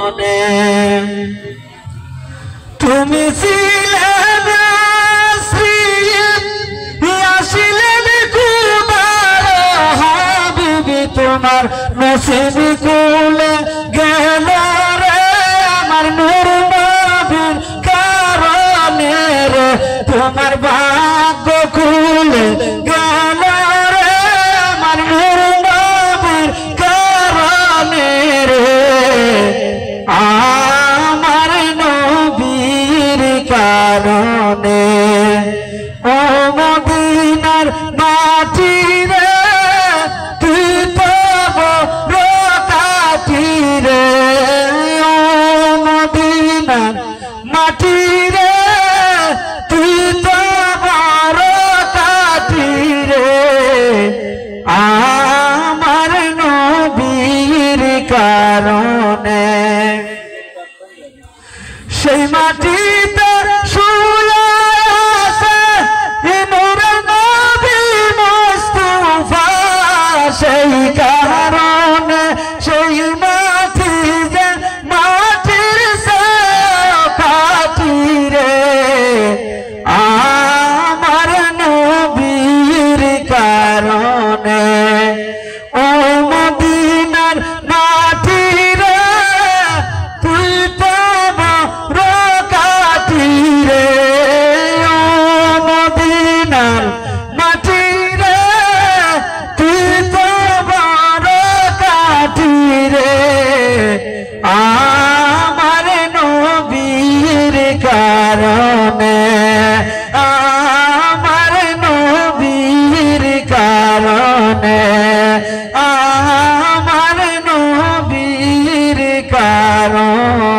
কারণে তুমি ছিলে তোমার নসিবি কুলে গেল রে আমার নূর নবীর কারণে রে তোমার ভাগ্য খুলে গেল রে আমার নূর নবীর কারণে রে আমার নবীর কারণে ও মদিনার মাটি রে মাটি রে তুই তো বড় কাঠি রে আমার নবীর কারণে সেই মাটিতে শুয়ে আছে নূর নবী মুস্তাফা সেই কারণে সেই মাটি যে মাটির আমার নবীর কারণে ও মদিনার মাটি রে তুই তো বড় কাঠি রে ও মদিনার মাটি রে তুই তো বড় কাঠি রে আমার নবীর কারণে আমার নবীর কারণে আমার নবীর কারণে